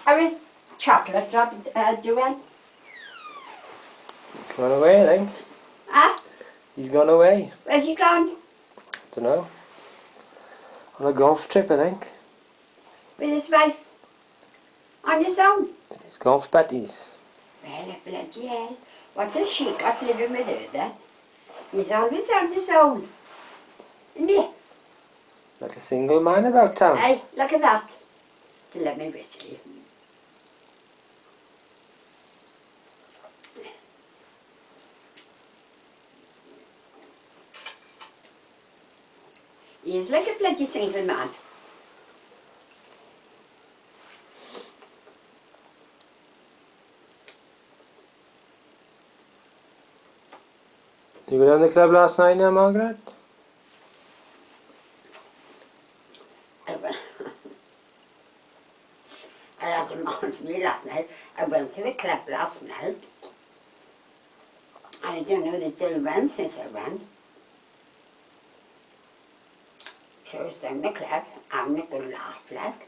How is chocolate doing? He's gone away, I think. Huh? He's gone away. Where's he gone? Don't know. On a golf trip, I think. With his wife? On his own? With his golf buddies. Well, bloody hell. What has she got living with her then? He's always on his own. Isn't he? Like a single man about town. Hey, look at that. To let me whiskey. He is like a bloody single man. You go down to the club last night now, Margaret? I had him on to me last night. I went to the club last night. I don't know the day when since I went. So I was down the club, having a good laugh, like.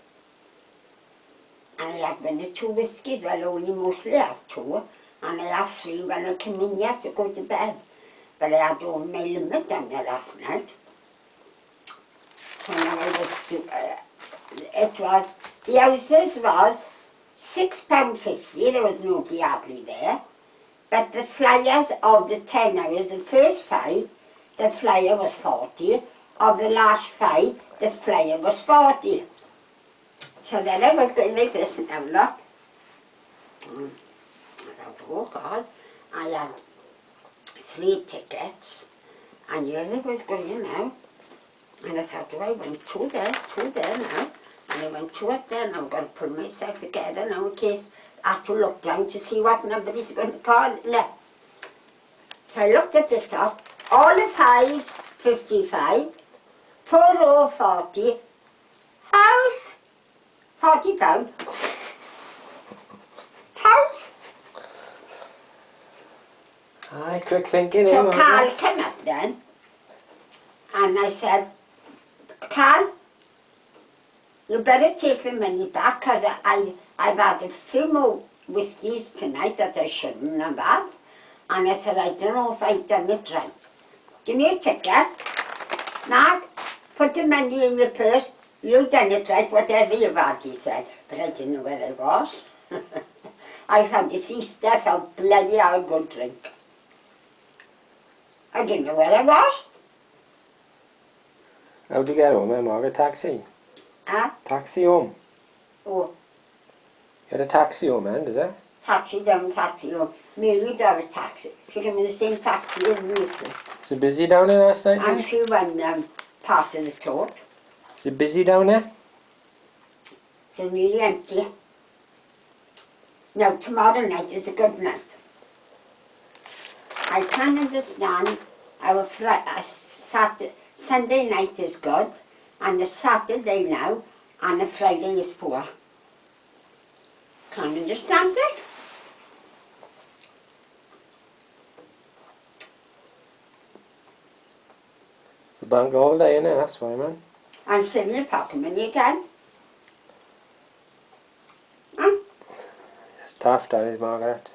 And I had 1 or 2 whiskies, well, I only mostly have 2. And I have 3 when I come in here to go to bed. But I had all my limit down there last night. And I was, the houses was £6.50, there was nobody hardly there. But the flyers of the 10 hours, the first 5, the flyer was 40. Of the last 5, the flyer was 40. So then I was going like this now, look. I thought, oh God, I had 3 tickets, and here I was going now. And I thought, oh, I went 2 there now. And I went 2 up there, and I'm going to pull myself together now in case I have to look down to see what nobody's going to call left. So I looked at the top, all the 5s, 55, 4 40, house, £40. House. Aye, quick thinking. So Carl came up then, and I said, Carl, you better take the money back, because I've had a few more whiskies tonight that I shouldn't have had. And I said, I don't know if I've done it right. Give me a ticket. Mark, put the money in your purse. You've done it right, whatever you've had, he said. But I didn't know where I was. I thought, it's Easter, so bloody I'll go drink. I didn't know where I was. How'd you get home then, Margaret? Taxi? Huh? Taxi home? Oh. You had a taxi home then, did you? Taxi down, taxi home. Millie drive a taxi. She came in the same taxi as me, so. Was it busy down there last night? And she won part of the tour. Was it busy down there? It's nearly empty. Now, tomorrow night is a good night. I can't understand how Sunday night is good, and the Saturday now, and the Friday is poor. Can't understand it. It's the bank holiday, innit? That's why, man. And save your pocket money again. Huh? It's daft, that is, Margaret.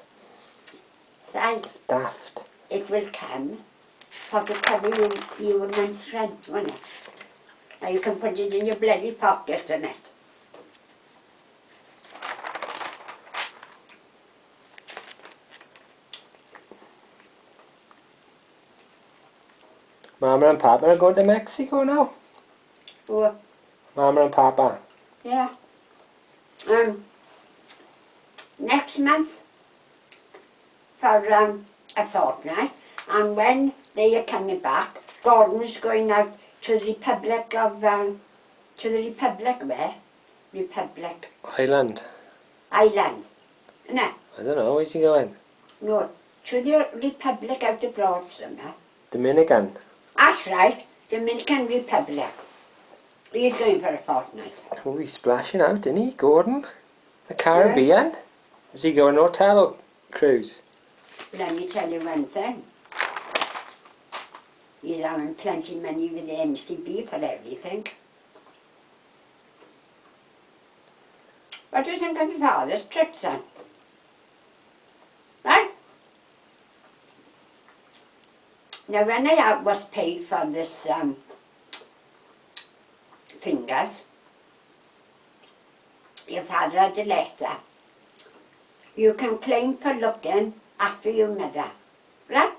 Besides, It's daft. it will come for to cover you a month's rent, won't it? Now you can put it in your bloody pocket, innit? Mama and Papa are going to Mexico now. Oh, Mama and Papa. yeah. Next month for a fortnight, and when they are coming back, Gordon's going out to the Republic of, to the Republic where? Republic. Island. Island. No, I don't know, where's he going? no, to the Republic out abroad somewhere. Dominican. That's right, Dominican Republic. He's going for a fortnight. Oh, he's splashing out, isn't he, Gordon? The Caribbean? Is he going hotel or cruise? Let me tell you one thing. He's having plenty of money with the MCB for everything. What do you think of your father's trick, son? Right? Now when I was paid for this fingers, your father had a letter. You can claim for looking after your mother. Right?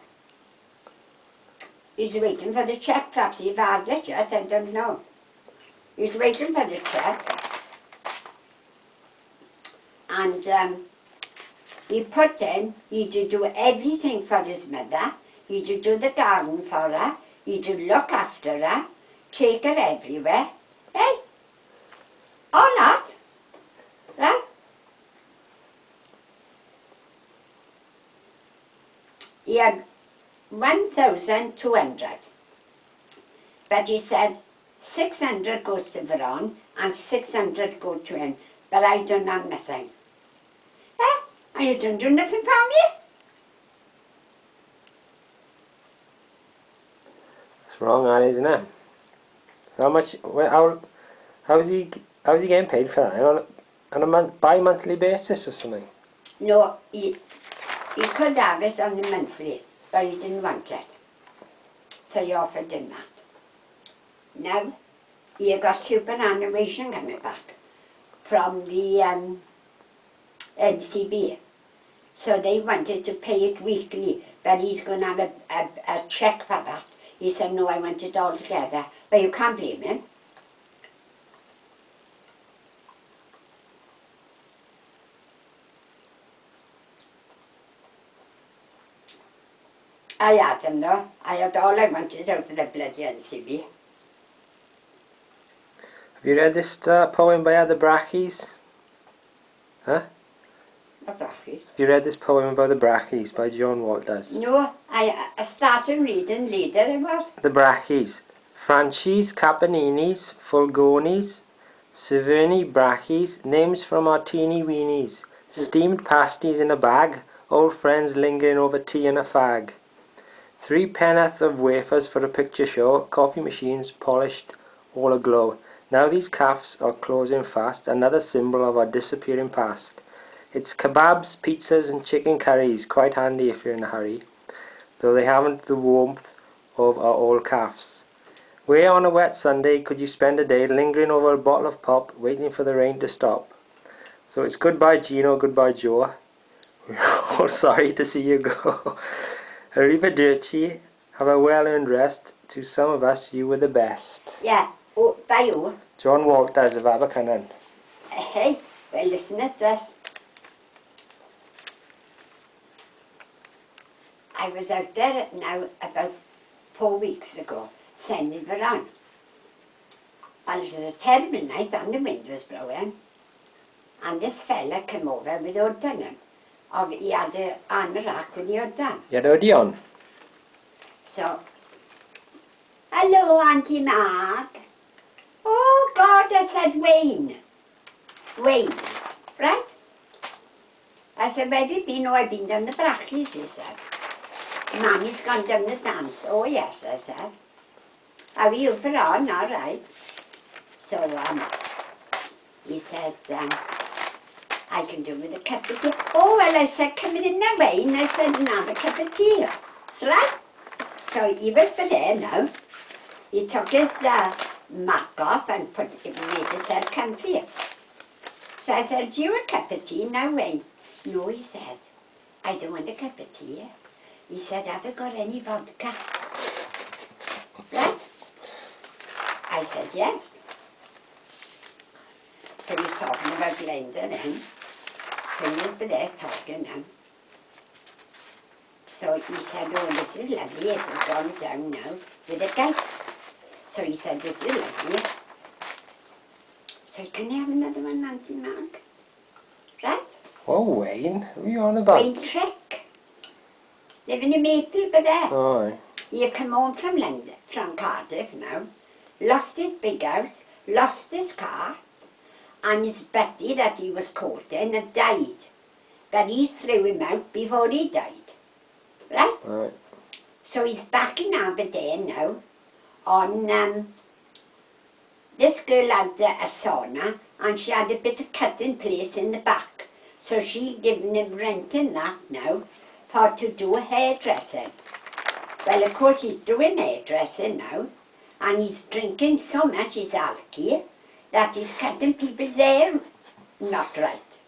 He's waiting for the cheque. Perhaps he's had it yet, I don't know. He's waiting for the cheque. And he put in, he to do everything for his mother. He to do the garden for her. He to look after her. Take her everywhere. Hey? All that. Right? He had 1,200. But he said 600 goes to Veron and 600 go to him. But I don't have nothing. Eh? And you don't do nothing for me? That's wrong, that, isn't it? How much? How's he getting paid for that? On a bi-monthly basis or something? No, he could have it on the monthly, but he didn't want it. So he offered him that. Now, he got superannuation coming back from the NCB. So they wanted to pay it weekly, but he's going to have a cheque for that. He said, no, I want it all together. But you can't blame him. I had him though. I had all I wanted out of the bloody NCB. Have you read this poem by the Brackies? Huh? The Brackies. Have you read this poem about the Brackies by John Walters? No, I started reading later it was. The Brackies. Franchies, Capaninis, Fulgonis, Severni Brackies, names from our teeny weenies. Steamed pasties in a bag, old friends lingering over tea and a fag. 3 penn'orth of wafers for a picture show, coffee machines polished, all aglow. Now these cafes are closing fast, another symbol of our disappearing past. It's kebabs, pizzas and chicken curries, quite handy if you're in a hurry, though they haven't the warmth of our old cafes. Where on a wet Sunday could you spend a day lingering over a bottle of pop, waiting for the rain to stop? So it's goodbye Gino, goodbye Joe. We're all sorry to see you go. Arrivederci, have a well-earned rest. To some of us, you were the best. Yeah, oh, by who? John Walters of Abercwmboi. Hey, well listen at this. I was out there now about 4 weeks ago, sending Veron. And it was a terrible night and the wind was blowing. And this fella came over with hood on him. He had an anorak with the hood on. You had hoodie on? So, hello Auntie Mark. Oh God, I said Wayne. Wayne, right? I said, where have you been? Oh, I've been down the Brackies, he said. Mummy's gone down the dance. Oh yes, I said. How are you for on? All right. So he said, I can do with a cup of tea. Oh well, I said, come in the Wayne. I said, and have a cup of tea. Right? So he was there now. He took his mask off and made himself comfy. So I said, do you a cup of tea now, Wayne? No, he said, I don't want a cup of tea. He said, have you got any vodka? Right? I said, yes. So he's talking about Glenda then. So he'll be there talking now. So he said, oh, this is lovely. It has gone down now with a guy. So he said, this is lovely. So can you have another one, Auntie Mark? Right? Oh, Wayne, who are you on about? Wayne Trick. Living in Maple, but there. Oh, He had come home from London, from Cardiff now. Lost his big house, lost his car, and his Betty that he was courting had died. But he threw him out before he died. Right? right. So he's back in Aberdare now on this girl had a sauna and she had a bit of cutting place in the back. So she given him renting that now for to do hairdressing. Well, of course, he's doing hairdressing now, and he's drinking so much, he's alky, that he's cutting people's hair not right.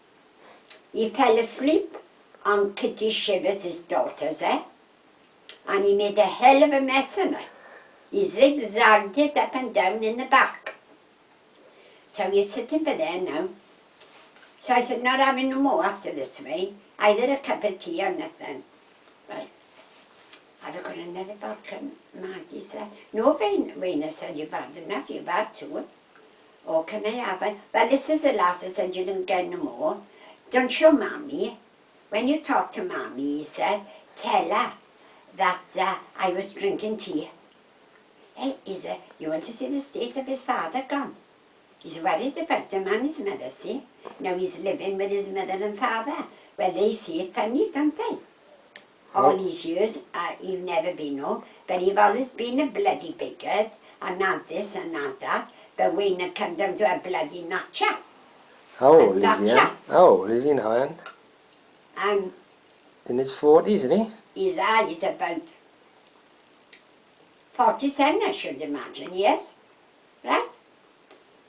He fell asleep on Kitty Shivers, his daughter's hair, and he made a hell of a mess in it. He zigzagged it up and down in the back. So he's sitting for there now. So I said, not having no more after this way, either a cup of tea or nothing. Right. Have I got another vodka? Maggie said, no, Wayne said, you've had enough, you've had two. Oh, can I have it? Well, this is the last. I said, you didn't get no more. Don't show Mammy. When you talk to Mammy, he said, tell her that I was drinking tea. Hey, you want to see the state of his father gone? He's worried about him and his mother, see? Now he's living with his mother and father. Well, they see it funny, don't they? All these years, he've never been no, but he've always been a bloody bigot, and not this and not that. But Wayne had come down to a bloody notcher. How old is he? How old is he now? In his 40s, isn't he? He's about 47, I should imagine, yes? Right?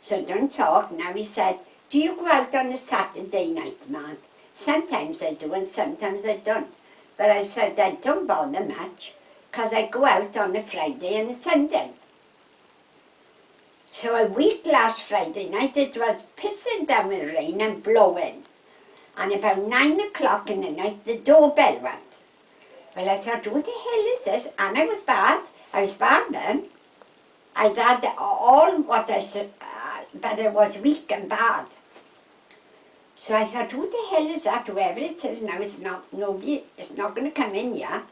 So don't talk. Now he said, do you go out on a Saturday night, man? Sometimes I do and sometimes I don't. But I said, I don't bother much, because I go out on a Friday and a Sunday. So a week last Friday night, it was pissing down with rain and blowing. And about 9 o'clock in the night, the doorbell went. Well, I thought, what the hell is this? And I was bad. I was bad then. I'd had all what I said, but I was weak and bad. So I thought, who the hell is that? Whoever it is now, it's not going to come in here.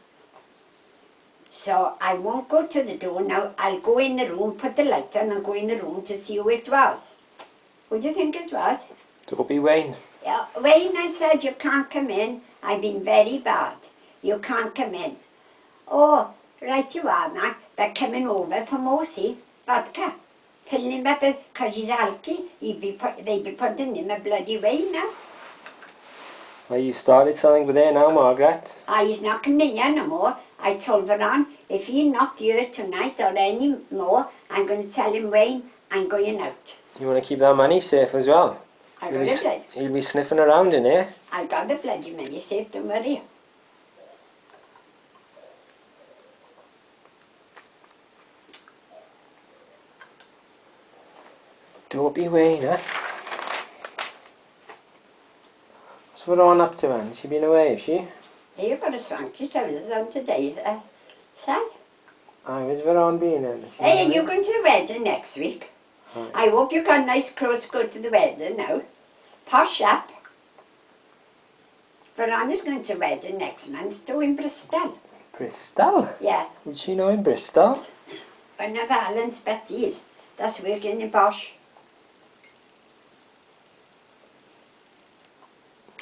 So I won't go to the door now. I'll go in the room, put the light on and go in the room to see who it was. Who do you think it was? Don't be Wayne. Yeah, Wayne, I said, you can't come in. I've been very bad. You can't come in. Oh, right you are, Mac. They're coming over for Mossy, vodka. Filling him up, because he's alky. They'd be putting him a bloody way now. Well, you started something with there now, Margaret. He's not coming in here no more. I told Veron, if he's not here tonight or any more, I'm going to tell him, Wayne, I'm going out. You want to keep that money safe as well? He'll be sniffing around in here. I got the bloody money safe, don't worry. Don't be Wayne, eh? What's Veron up to, man? She been away, has she? Hey, you've got a swanky trousers on today, son. Where's Veron been then? Hey, are you going to the wedding next week? Right. I hope you got nice clothes to go to the wedding now. Posh up. Veron is going to the wedding next month, too, in Bristol. Bristol? Yeah. Would she know in Bristol? One of Alan's Betty's. That's working in Bosch.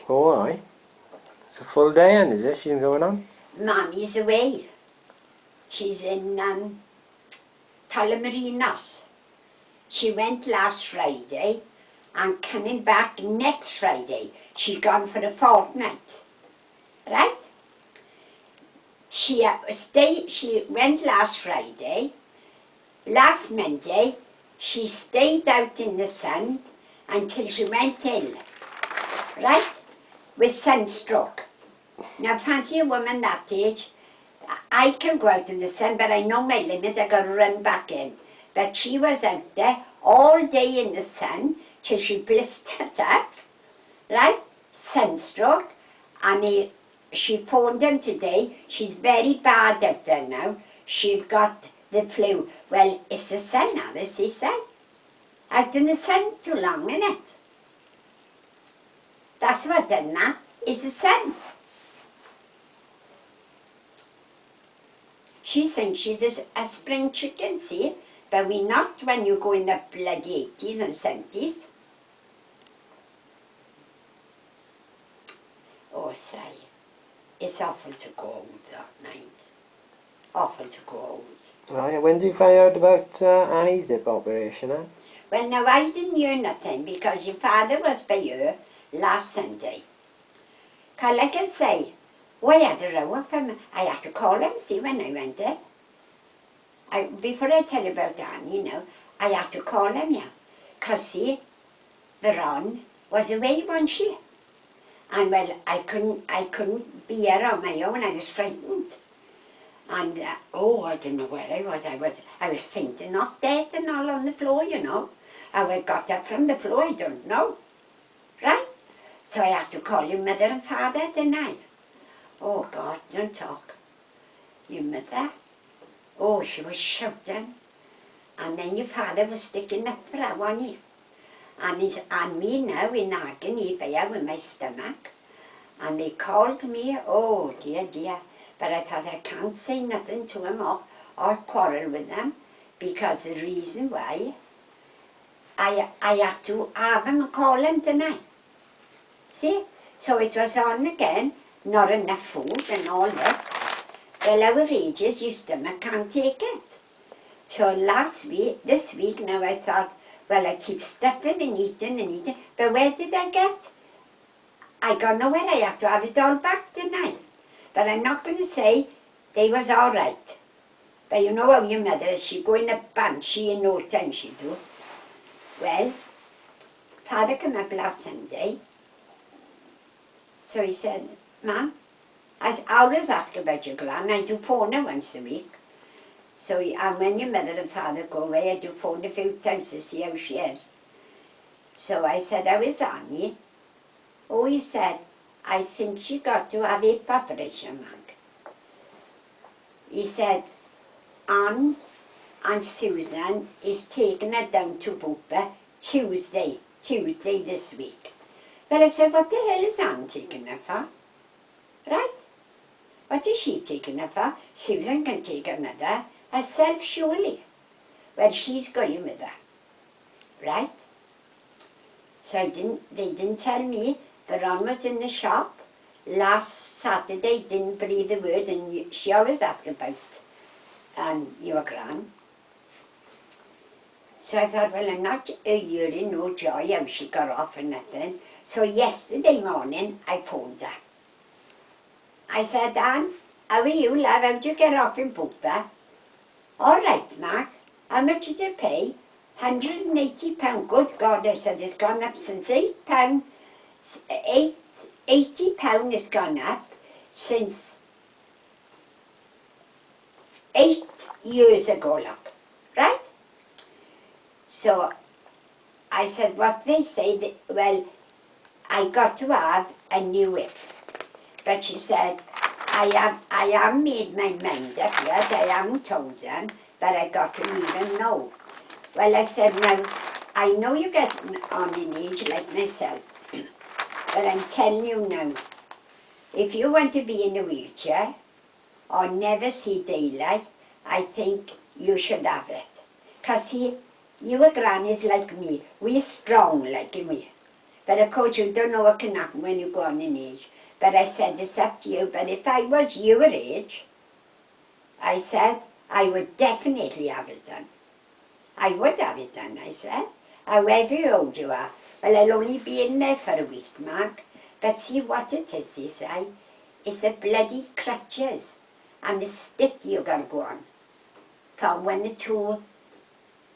Oh, aye. It's a full day, and is it? She's going on? Mammy's away. She's in Tullamarines. She went last Friday and coming back next Friday. She's gone for a fortnight. Right? She went last Friday. Last Monday, she stayed out in the sun until she went ill. Right? With sunstroke. Now fancy a woman that age. I can go out in the sun, but I know my limit. I got to run back in. But she was out there all day in the sun till she blistered up, right? Sunstroke. And she phoned him today. She's very bad out there now. She's got the flu. Well, it's the sun, Alice, he said. Out in the sun too long, innit? That's what done that. It's the sun. She thinks she's a spring chicken, see? But we're not when you go in the bloody 80s and 70s. Oh, say, it's awful to go old that night. Awful to go old. Right, when did you find out about Annie's hip operation, eh? Well, now I didn't hear nothing because your father was by you last Sunday. Cause like I say, I had a row with him. I had to call him, see, when I went there. Before I tell you about Dan, you know, I had to call him, yeah. Cause see, Veron was away, wasn't she? And well, I couldn't be here on my own. I was frightened. And oh, I don't know where I was fainting off dead and all on the floor, you know. How I got up from the floor, I don't know. Right? So I had to call your mother and father, didn't I? Oh God, don't talk. Your mother? Oh, she was shouting. And then your father was sticking up for her, wasn't he? And me now in agony there with my stomach. And they called me, oh dear, dear. But I thought I can't say nothing to him or quarrel with them, because the reason why I had to have him call him tonight. See? So it was on again, not enough food and all this. Well, our ages, your stomach can't take it. So this week now I thought, well, I keep stuffing and eating, but where did I get? I got nowhere. I had to have it all back tonight. But I'm not going to say they was all right. But you know how your mother is, she go in a banshee in no time she do. Well, Father came up last Sunday. So he said, Ma'am, I always ask about your gran. I do phone her once a week. So and when your mother and father go away, I do phone a few times to see how she is. So I said, how is Annie? Oh, he said, I think she got to have a operation, Mag. He said, Anne and Susan is taking her down to Bupa Tuesday this week. Well, I said, what the hell is Anne taking her for? Right? What is she taking her for? Susan can take her mother herself, surely. Well, she's going with her. Right? So they didn't tell me. Veron was in the shop last Saturday, didn't breathe a word, and she always asked about your gran. So I thought, well, I'm not hearing no joy how she got off or nothing. So yesterday morning, I phoned her. I said, Anne, how are you, love? How'd you get off in Bupa? All right, Mark. How much did you pay? £180. Good God, I said, it's gone up since £8. £80 has gone up since 8 years ago, look, right? So I said, what they say, well, I got to have a new hip. But she said, I have made my mind up yet, I haven't told them, but I got to leave them know. Well, I said, now, I know you're getting on in age like myself, but I'm telling you now, if you want to be in a wheelchair or never see daylight, I think you should have it. Because see, your granny's like me. We're strong like me. But of course you don't know what can happen when you go on in age. But I said, it's up to you. But if I was your age, I said, I would definitely have it done. I would have it done, I said. However old you are. Well, I'll only be in there for a week, Mark. But see what it is, they say. It's the bloody crutches and the stick you got to go on. For 1 or 2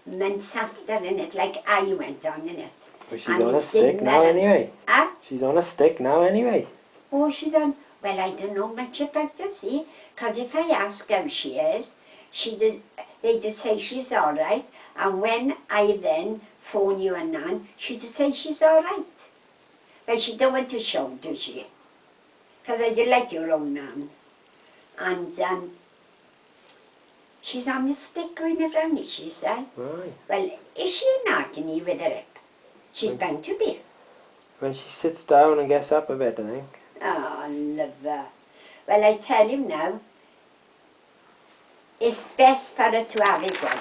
months after in it, like I went on in it. Well, she's on a stick now anyway. Huh? She's on a stick now anyway. Oh, she's on. Well, I don't know much about her, see. Because if I ask how she is, they just say she's all right. And when I then phone you and Nan, she just say she's all right. Well, she don't want to show, does she? Because I did like your own Nan. And she's on the stick going around it, she said. Right. Well, is she in agony with her hip? She's bound to be. When she sits down and gets up a bit, I think. Oh, love her. Well, I tell you now, it's best for her to have it done.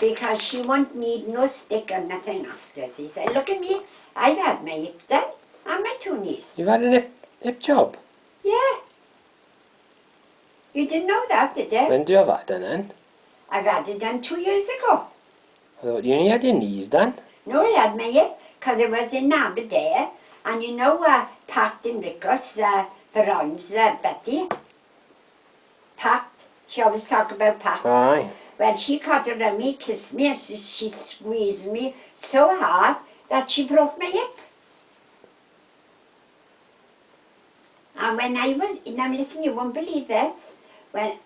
Because she won't need no stick or nothing after. She said, look at me, I've had my hip done. And my 2 knees. You've had an hip job? Yeah. You didn't know that, did you? When do you have that done then? I've had it done 2 years ago. I thought you only had your knees done. No, I had my hip, because it was in Aberdare. And you know Pat and Rickos, Veron's Betty? Pat, she always talk about Pat. Aye. Well, she caught around me, kissed me, and she squeezed me so hard that she broke my hip. And when I was, now listen, you won't believe this, when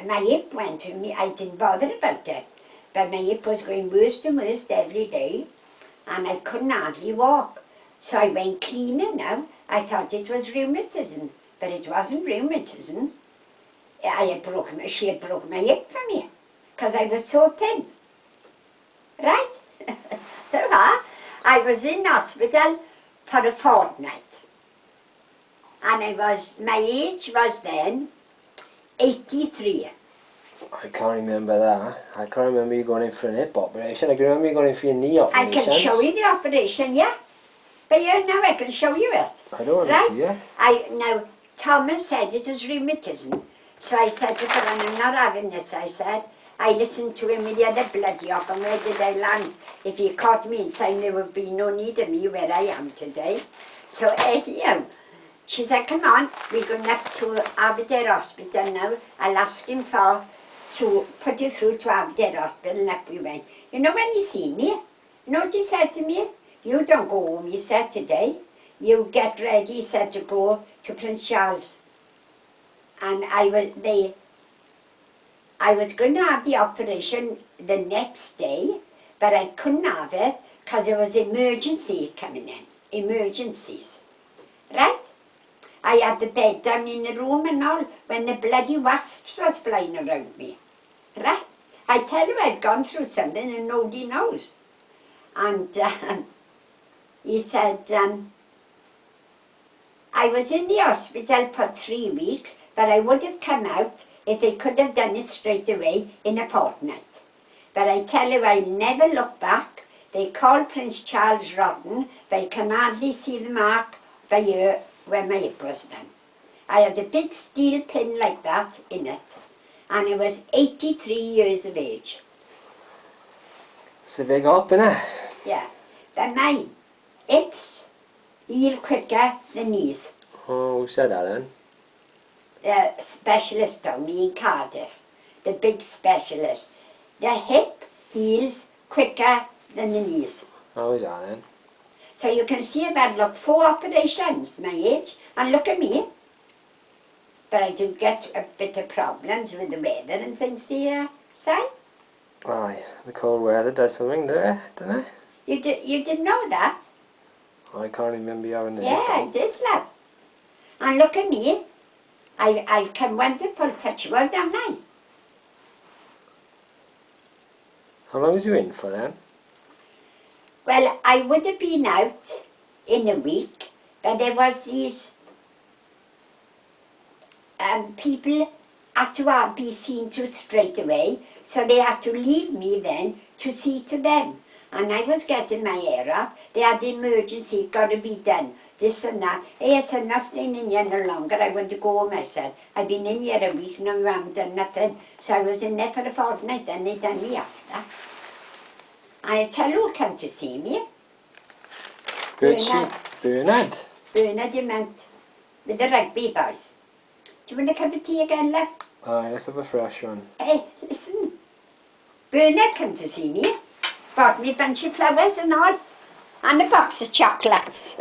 my hip went to me, I didn't bother about it. But my hip was going worse and worse every day, and I couldn't hardly walk. So I went cleaner now. I thought it was rheumatism, but it wasn't rheumatism. She had broken my hip for me, because I was so thin. Right? I was in hospital for a fortnight. And my age was then 83. I can't remember that. I can't remember you going in for an hip operation. I can remember you going in for your knee operation. I can show you the operation, yeah. But yeah, now I can show you it. I don't want to see it. Now, Thomas said it was rheumatism. So I said to him, I'm not having this, I said. I listened to him with the other bloody up, and where did I land? If he caught me in time, there would be no need of me where I am today. So anyhow, she said, come on, we're going up to Aberdare Hospital now. I'll ask him to put you through to Aberdare Hospital, and up we went. You know when he seen me, you know what he said to me? You don't go home, he said, today. You get ready, he said, to go to Prince Charles. And I was going to have the operation the next day, but I couldn't have it because there was emergency coming in, emergencies, right? I had the bed down in the room and all when the bloody wasps was flying around me, right? I tell you, I've gone through something and nobody knows. And he said, I was in the hospital for 3 weeks, but I would have come out if they could have done it straight away in a fortnight. But I tell you, I never look back. They call Prince Charles rotten, but you can hardly see the mark by here where my hip was done. I had a big steel pin like that in it, and I was 83 years of age. It's a big hop, innit? Yeah, but my hips heal quicker than knees. Oh, who said that then? The specialist told me in Cardiff, the big specialist. The hip heals quicker than the knees. How is that then? So you can see I've had like 4 operations, my age, and look at me. But I do get a bit of problems with the weather and things here, Si. Aye, the cold weather does something, doesn't it? You didn't know that? I can't remember you having the Yeah, I did, love. And look at me. I've come wonderful, touch wood, haven't I? How long was you in for then? Well, I would have been out in a week, but there was these people had to be seen to straight away, so they had to leave me then to see to them. And I was getting my hair up. They had emergency, got to be done, this and that. Hey, I said, not staying in here no longer. I want to go home, I said. I've been in here a week, now you haven't done nothing. So I was in there for a fortnight, and they done me after. And I tell you who come to see me. Bernard. Bernard, you meant, with the rugby boys. Do you want a cup of tea again, love? Aye, let's have a fresh one. Hey, listen. Bernard come to see me. Brought me a bunch of flowers and all. And a box of chocolates.